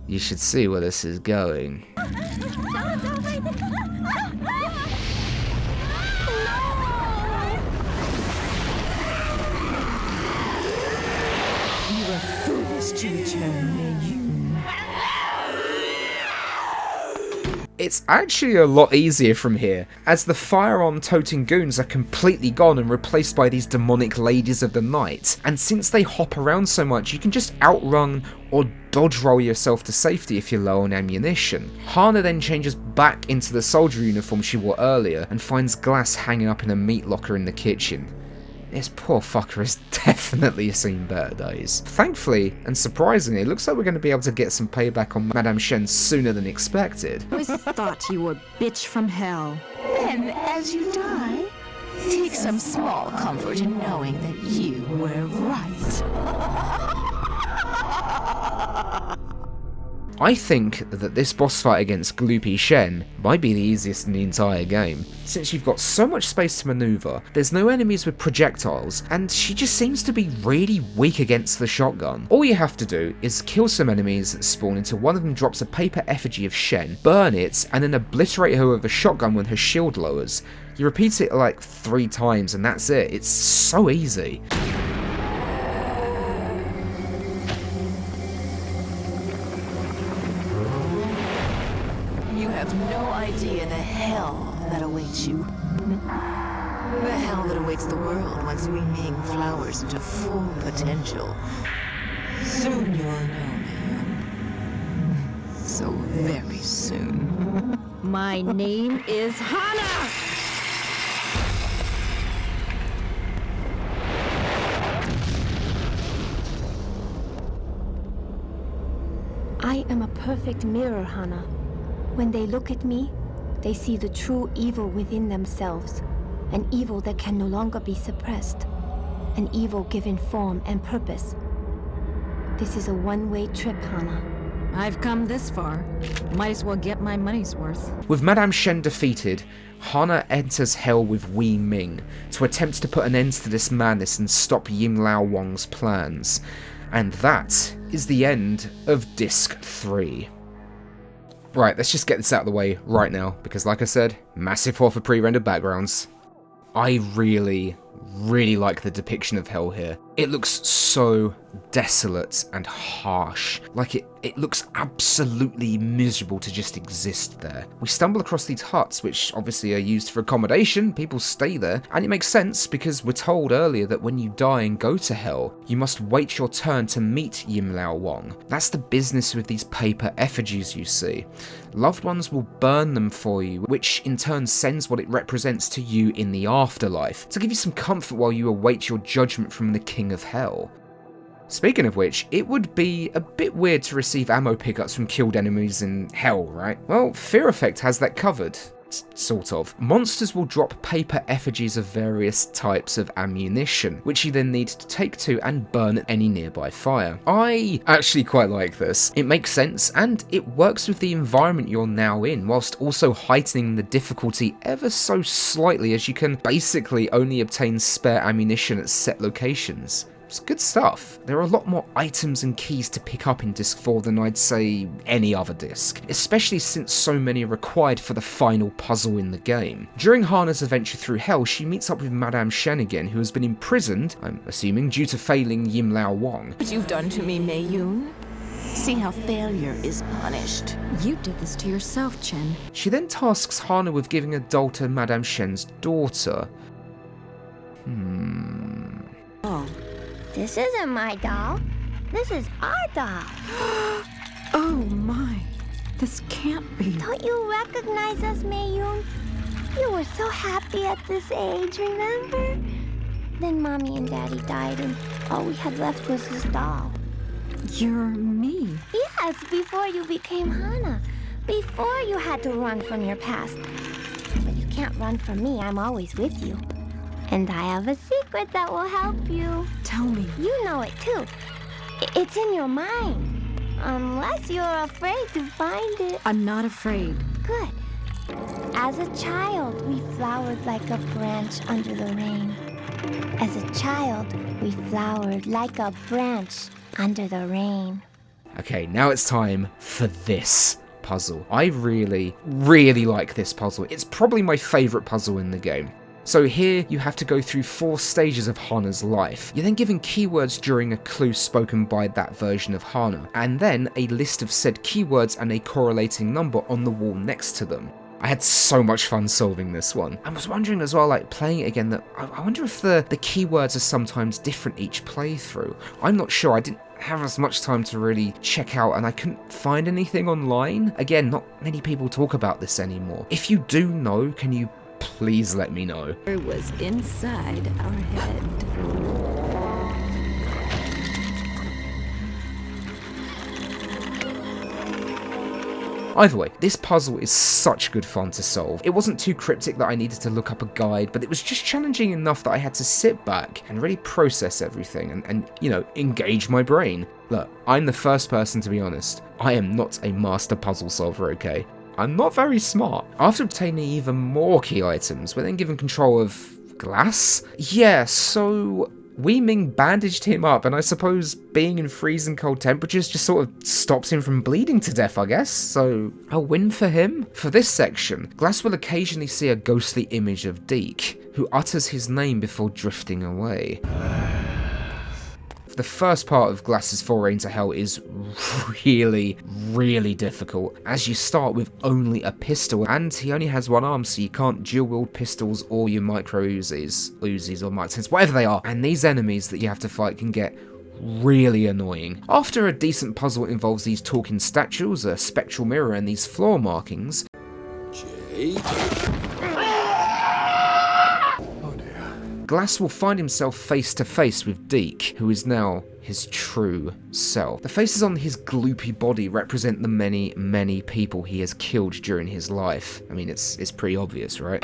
You should see where this is going. It's actually a lot easier from here, as the firearm-toting goons are completely gone and replaced by these demonic ladies of the night, and since they hop around so much, you can just outrun or dodge roll yourself to safety if you're low on ammunition. Hana then changes back into the soldier uniform she wore earlier, and finds Glass hanging up in a meat locker in the kitchen. This poor fucker has definitely seen better days. Thankfully, and surprisingly, it looks like we're going to be able to get some payback on Madame Shen sooner than expected. I always thought you were a bitch from hell. Then, as you die, take some small comfort in knowing that you were right. I think that this boss fight against Gloopy Shen might be the easiest in the entire game. Since you've got so much space to maneuver, there's no enemies with projectiles, and she just seems to be really weak against the shotgun. All you have to do is kill some enemies that spawn until one of them drops a paper effigy of Shen, burn it, and then obliterate her with a shotgun when her shield lowers. You repeat it like 3 times and that's it. It's so easy. No idea the hell that awaits you. The hell that awaits the world once Wei Ming flowers into full potential. Soon you'll know, man. so very soon. My name is Hana! I am a perfect mirror, Hana. When they look at me, they see the true evil within themselves. An evil that can no longer be suppressed. An evil given form and purpose. This is a one-way trip, Hana. I've come this far. Might as well get my money's worth. With Madame Shen defeated, Hana enters Hell with Wei Ming to attempt to put an end to this madness and stop Yin Lao Wang's plans. And that is the end of Disc 3. Right, let's just get this out of the way right now, because like I said, massive whore for pre-rendered backgrounds. I really like the depiction of Hell here. It looks so desolate and harsh. Like it looks absolutely miserable to just exist there. We stumble across these huts, which obviously are used for accommodation. People stay there, and it makes sense because we're told earlier that when you die and go to Hell, you must wait your turn to meet Yin Lao Wang. That's the business with these paper effigies you see. Loved ones will burn them for you, which in turn sends what it represents to you in the afterlife, to give you some comfort while you await your judgment from the King of Hell. Speaking of which, it would be a bit weird to receive ammo pickups from killed enemies in Hell, right? Well, Fear Effect has that covered. Sort of. Monsters will drop paper effigies of various types of ammunition, which you then need to take to and burn at any nearby fire. I actually quite like this. It makes sense, and it works with the environment you're now in, whilst also heightening the difficulty ever so slightly, as you can basically only obtain spare ammunition at set locations. It's good stuff. There are a lot more items and keys to pick up in Disc 4 than I'd say any other disc, especially since so many are required for the final puzzle in the game. During Hana's adventure through Hell, she meets up with Madame Shen again, who has been imprisoned, I'm assuming, due to failing Yin Lao Wang. What you've done to me, Mei Yun? See how failure is punished. You did this to yourself, Chen. She then tasks Hana with giving a doll to Madame Shen's daughter. Oh. This isn't my doll. This is our doll. Oh my. This can't be. Don't you recognize us, Mei-Yun? You were so happy at this age, remember? Then Mommy and Daddy died and all we had left was this doll. You're me? Yes, before you became Hana. Before you had to run from your past. But you can't run from me, I'm always with you. And I have a secret that will help you. Tell me. You know it too. It's in your mind. Unless you're afraid to find it. I'm not afraid. Good. As a child, we flowered like a branch under the rain. As a child, we flowered like a branch under the rain. Okay, now it's time for this puzzle. I really like this puzzle. It's probably my favourite puzzle in the game. So here, you have to go through 4 stages of Hana's life. You're then given keywords during a clue spoken by that version of Hana, and then a list of said keywords and a correlating number on the wall next to them. I had so much fun solving this one. I was wondering as well, like playing it again, that I wonder if the keywords are sometimes different each playthrough. I'm not sure, I didn't have as much time to really check out and I couldn't find anything online. Again, not many people talk about this anymore. If you do know, can you please let me know? It was inside our head. Either way, this puzzle is such good fun to solve. It wasn't too cryptic that I needed to look up a guide, but it was just challenging enough that I had to sit back and really process everything and you know, engage my brain. Look, I'm the first person to be honest. I am not a master puzzle solver, okay? I'm not very smart. After obtaining even more key items, we're then given control of Glass? Yeah, so Wei Ming bandaged him up, and I suppose being in freezing cold temperatures just sort of stops him from bleeding to death, I guess, so a win for him. For this section, Glass will occasionally see a ghostly image of Deke, who utters his name before drifting away. The first part of Glass's foray into Hell is really difficult, as you start with only a pistol, and he only has one arm, so you can't dual-wield pistols or your micro Uzis or mic-10s, whatever they are. And these enemies that you have to fight can get really annoying. After a decent puzzle involves these talking statues, a spectral mirror, and these floor markings, Glass will find himself face to face with Deke, who is now his true self. The faces on his gloopy body represent the many, many people he has killed during his life. I mean, it's pretty obvious, right?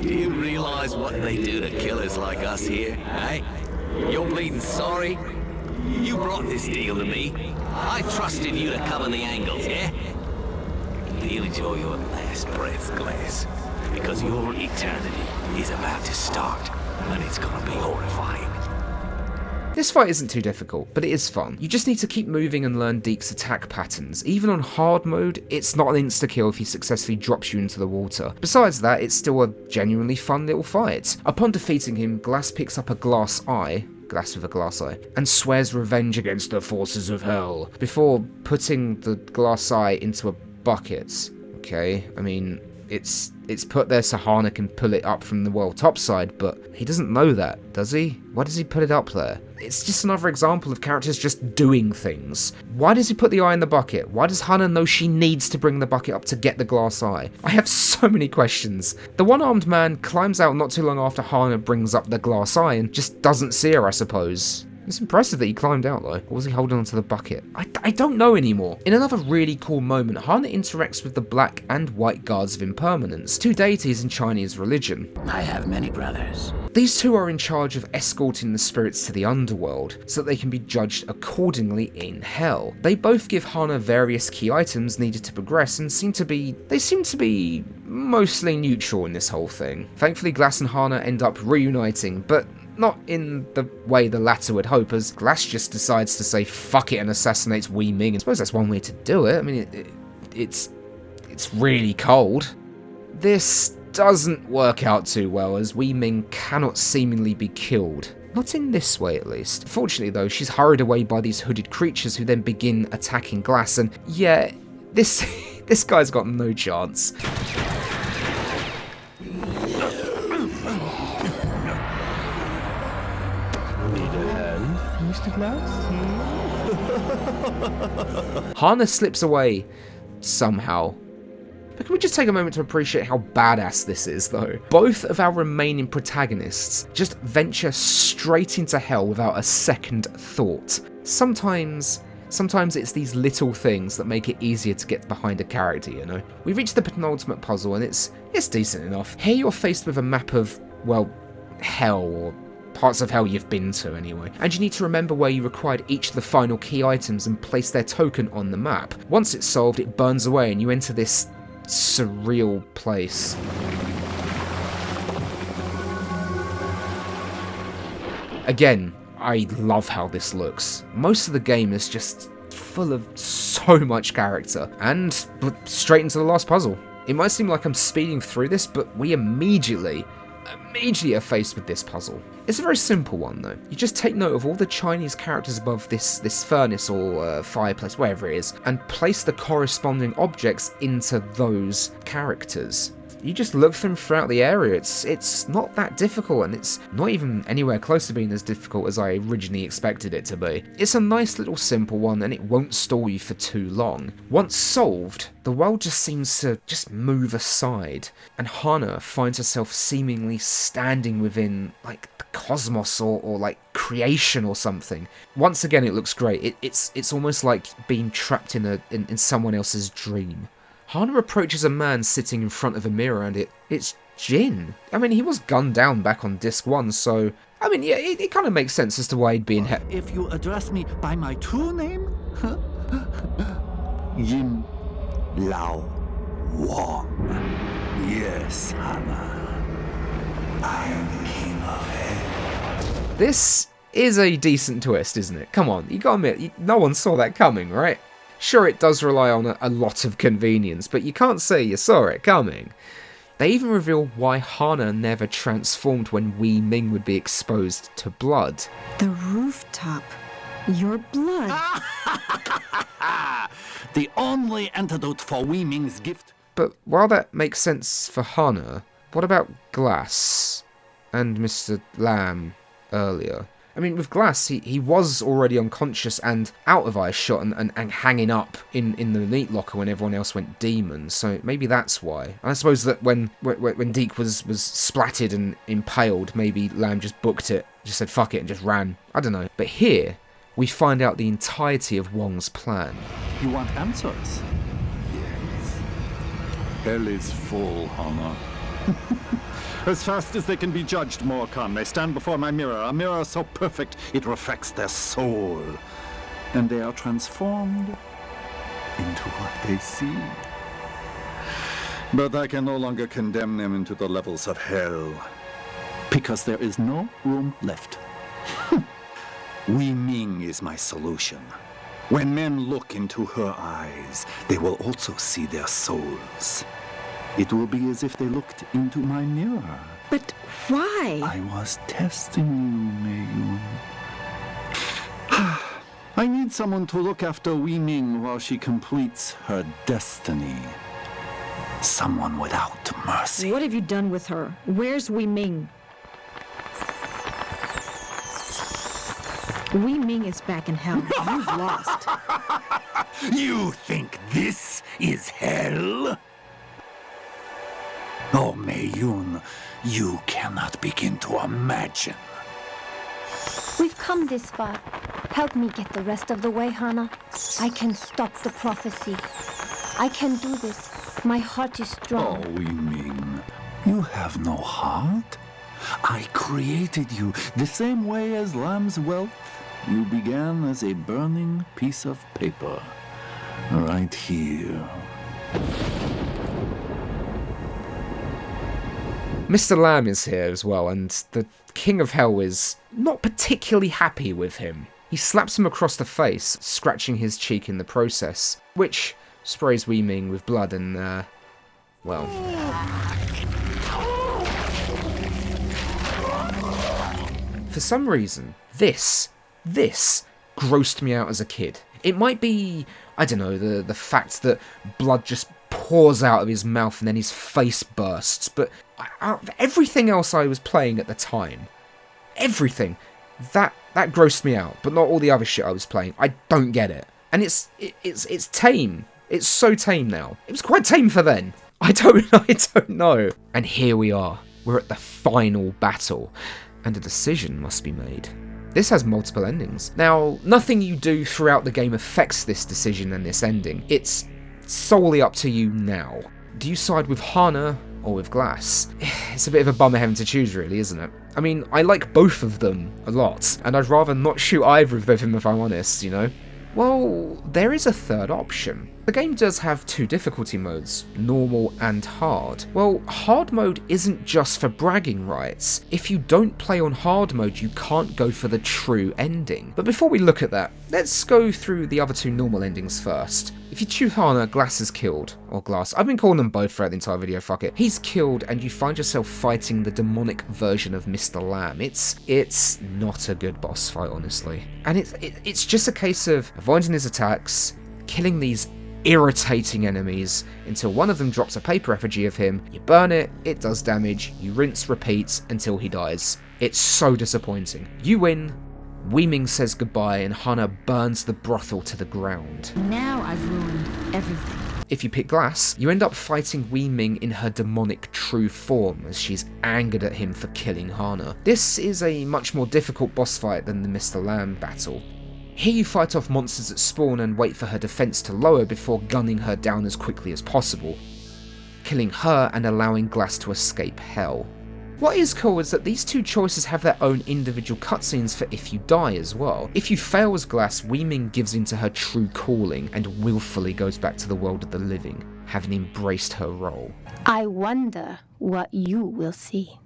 Do you realise what they do to killers like us here, eh? You're bleeding sorry? You brought this deal to me. I trusted you to cover the angles, yeah? You'll enjoy your last breath, Glass, because your eternity is about to start, and it's gonna be horrifying. This fight isn't too difficult, but it is fun. You just need to keep moving and learn Deke's attack patterns. Even on hard mode, it's not an insta-kill if he successfully drops you into the water. Besides that, it's still a genuinely fun little fight. Upon defeating him, Glass picks up a glass eye, Glass with a glass eye, and swears revenge against the forces of hell, before putting the glass eye into a bucket. Okay, I mean, it's put there so Hana can pull it up from the world topside, but he doesn't know that, does he? Why does he put it up there? It's just another example of characters just doing things. Why does he put the eye in the bucket? Why does Hana know she needs to bring the bucket up to get the glass eye? I have so many questions. The one-armed man climbs out not too long after Hana brings up the glass eye and just doesn't see her, I suppose. It's impressive that he climbed out though. Or was he holding onto the bucket? I don't know anymore. In another really cool moment, Hana interacts with the black and white guards of impermanence, two deities in Chinese religion. I have many brothers. These two are in charge of escorting the spirits to the underworld, so that they can be judged accordingly in hell. They both give Hana various key items needed to progress and seem to be mostly neutral in this whole thing. Thankfully, Glass and Hana end up reuniting, but not in the way the latter would hope, as Glass just decides to say fuck it and assassinates Wei Ming. I suppose that's one way to do it. I mean, it's really cold. This doesn't work out too well, as Wei Ming cannot seemingly be killed. Not in this way, at least. Fortunately, though, she's hurried away by these hooded creatures who then begin attacking Glass, and yeah, this guy's got no chance. Mr. Glass? Hana slips away somehow. But can we just take a moment to appreciate how badass this is, though? Both of our remaining protagonists just venture straight into hell without a second thought. Sometimes it's these little things that make it easier to get behind a character, you know? We reach the penultimate puzzle and it's decent enough. Here you're faced with a map of, well, hell, or parts of hell you've been to anyway, and you need to remember where you required each of the final key items and place their token on the map. Once it's solved, it burns away and you enter this surreal place. Again, I love how this looks. Most of the game is just full of so much character, and straight into the last puzzle. It might seem like I'm speeding through this, but we immediately are faced with this puzzle. It's a very simple one though. You just take note of all the Chinese characters above this furnace or fireplace, wherever it is, and place the corresponding objects into those characters. You just look them throughout the area. It's not that difficult, and it's not even anywhere close to being as difficult as I originally expected it to be. It's a nice little simple one, and it won't stall you for too long. Once solved, the world just seems to just move aside, and Hana finds herself seemingly standing within, like, the cosmos or like creation or something. Once again, it looks great. It's almost like being trapped in someone else's dream. Hana approaches a man sitting in front of a mirror, and it's Jin. I mean, he was gunned down back on disc 1, so I mean, yeah, it kind of makes sense as to why he'd be in hell. If you address me by my true name, Yin Lao Wang. Yes, Hana. I am the king of hell. This is a decent twist, isn't it? Come on, you gotta admit, no one saw that coming, right? Sure, it does rely on a lot of convenience, but you can't say you saw it coming. They even reveal why Hana never transformed when Wei Ming would be exposed to blood. The rooftop. Your blood. The only antidote for Wei Ming's gift. But while that makes sense for Hana, what about Glass and Mr. Lamb earlier? I mean, with Glass, he was already unconscious and out of earshot and hanging up in the meat locker when everyone else went demon, so maybe that's why. I suppose that when Deke was splatted and impaled, maybe Lamb just booked it, just said fuck it and just ran. I don't know. But here, we find out the entirety of Wong's plan. You want answers? Yes. Hell is full, Hana. As fast as they can be judged, Morkan, they stand before my mirror, a mirror so perfect it reflects their soul. And they are transformed into what they see. But I can no longer condemn them into the levels of hell, because there is no room left. Wei Ming is my solution. When men look into her eyes, they will also see their souls. It will be as if they looked into my mirror. But why? I was testing you, Mei. I need someone to look after Wei Ming while she completes her destiny. Someone without mercy. What have you done with her? Where's Wei Ming? Wei Ming is back in hell. You've lost. You think this is hell? Oh, Mei Yun, you cannot begin to imagine. We've come this far. Help me get the rest of the way, Hana. I can stop the prophecy. I can do this. My heart is strong. Oh, Wei Ming, you have no heart? I created you the same way as Lamb's wealth. You began as a burning piece of paper. Right here. Mr. Lamb is here as well, and the King of Hell is not particularly happy with him. He slaps him across the face, scratching his cheek in the process, which sprays Wei Ming with blood and, well... For some reason, this grossed me out as a kid. It might be, I don't know, the fact that blood just pours out of his mouth and then his face bursts, but everything else I was playing at the time, everything, that grossed me out, but not all the other shit I was playing. I don't get it. And it's tame. It's so tame now. It was quite tame for then. I don't know. And here we are. We're at the final battle, and a decision must be made. This has multiple endings. Now, nothing you do throughout the game affects this decision and this ending. It's solely up to you now. Do you side with Hana or with Glass? It's a bit of a bummer having to choose, really, isn't it? I mean, I like both of them a lot, and I'd rather not shoot either of them if I'm honest, you know? Well, there is a third option. The game does have two difficulty modes, normal and hard. Well, hard mode isn't just for bragging rights. If you don't play on hard mode, you can't go for the true ending. But before we look at that, let's go through the other two normal endings first. If you choose Hana, Glass is killed, or Glass. I've been calling them both throughout the entire video, fuck it. He's killed and you find yourself fighting the demonic version of Mr. Lamb. It's not a good boss fight, honestly. And it's just a case of avoiding his attacks, killing these irritating enemies until one of them drops a paper effigy of him, you burn it, it does damage, you rinse, repeat until he dies. It's so disappointing. You win, Wei Ming says goodbye and Hana burns the brothel to the ground. Now I've ruined everything. If you pick Glass, you end up fighting Wei Ming in her demonic true form as she's angered at him for killing Hana. This is a much more difficult boss fight than the Mr. Lamb battle. Here you fight off monsters at spawn and wait for her defense to lower before gunning her down as quickly as possible, killing her and allowing Glass to escape hell. What is cool is that these two choices have their own individual cutscenes for if you die as well. If you fail as Glass, Wei Ming gives into her true calling and willfully goes back to the world of the living, having embraced her role. I wonder what you will see.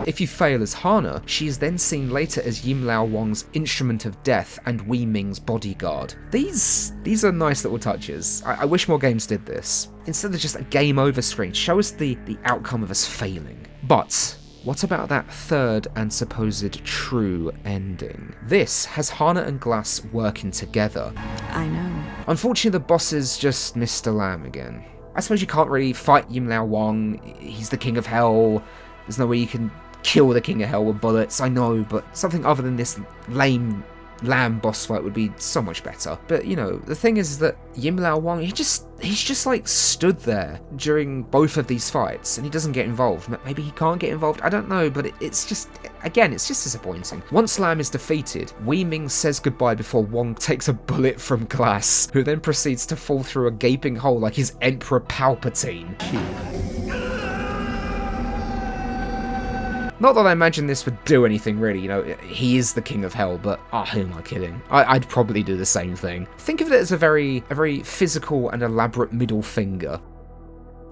If you fail as Hana, she is then seen later as Yimlao Wang's instrument of death and Wei Ming's bodyguard. These are nice little touches. I wish more games did this. Instead of just a game over screen, show us the outcome of us failing. But what about that third and supposed true ending? This has Hana and Glass working together. I know. Unfortunately, the boss is just Mr. Lamb again. I suppose you can't really fight Yimlao Wang. He's the King of Hell. There's no way you can kill the King of Hell with bullets, I know, but something other than this lame lamb boss fight would be so much better. But, you know, the thing is that Yim Lao Wang, he's just like stood there during both of these fights and he doesn't get involved. Maybe he can't get involved, I don't know, but it's just, again, it's just disappointing. Once Lam is defeated, Wei Ming says goodbye before Wong takes a bullet from Glass, who then proceeds to fall through a gaping hole like he's Emperor Palpatine. Not that I imagine this would do anything really, you know, he is the King of Hell, but who am I kidding? I'd probably do the same thing. Think of it as a very physical and elaborate middle finger.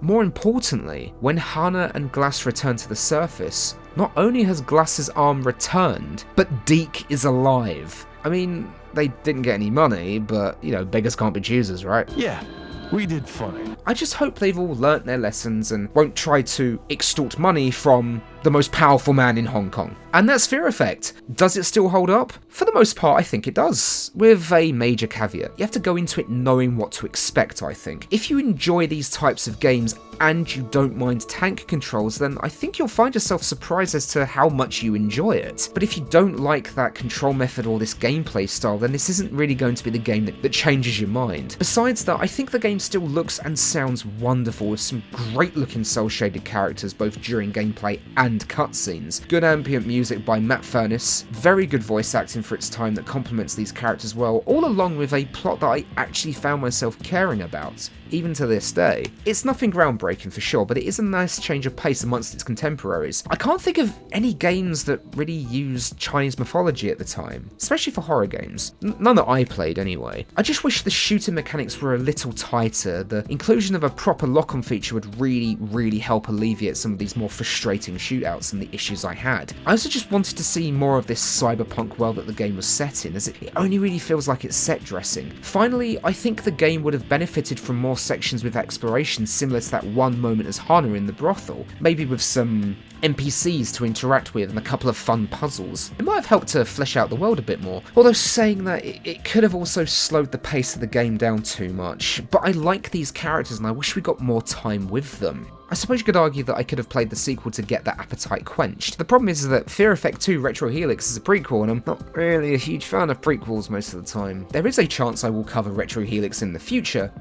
More importantly, when Hana and Glass return to the surface, not only has Glass's arm returned, but Deke is alive. I mean, they didn't get any money, but, you know, beggars can't be choosers, right? Yeah, we did fine. I just hope they've all learnt their lessons and won't try to extort money from the most powerful man in Hong Kong. And that's Fear Effect. Does it still hold up? For the most part, I think it does, with a major caveat. You have to go into it knowing what to expect, I think. If you enjoy these types of games and you don't mind tank controls, then I think you'll find yourself surprised as to how much you enjoy it. But if you don't like that control method or this gameplay style, then this isn't really going to be the game that changes your mind. Besides that, I think the game still looks and sounds wonderful, with some great looking cel-shaded characters both during gameplay and cutscenes. Good ambient music by Matt Furness, very good voice acting for its time that complements these characters well, all along with a plot that I actually found myself caring about, even to this day. It's nothing groundbreaking for sure, but it is a nice change of pace amongst its contemporaries. I can't think of any games that really used Chinese mythology at the time, especially for horror games. None that I played anyway. I just wish the shooting mechanics were a little tighter. The inclusion of a proper lock-on feature would really help alleviate some of these more frustrating shootouts and the issues I had. I also just wanted to see more of this cyberpunk world that the game was set in, as it only really feels like it's set dressing. Finally, I think the game would have benefited from more sections with exploration similar to that one moment as Hana in the brothel, maybe with some NPCs to interact with and a couple of fun puzzles. It might have helped to flesh out the world a bit more, although saying that, it could have also slowed the pace of the game down too much. But I like these characters and I wish we got more time with them. I suppose you could argue that I could have played the sequel to get that appetite quenched. The problem is that Fear Effect 2 Retro Helix is a prequel, and I'm not really a huge fan of prequels most of the time. There is a chance I will cover Retro Helix in the future,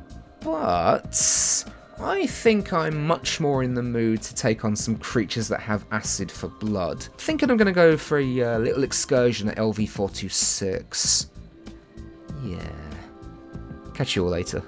but I think I'm much more in the mood to take on some creatures that have acid for blood. Thinking I'm going to go for a little excursion at LV-426. Yeah. Catch you all later.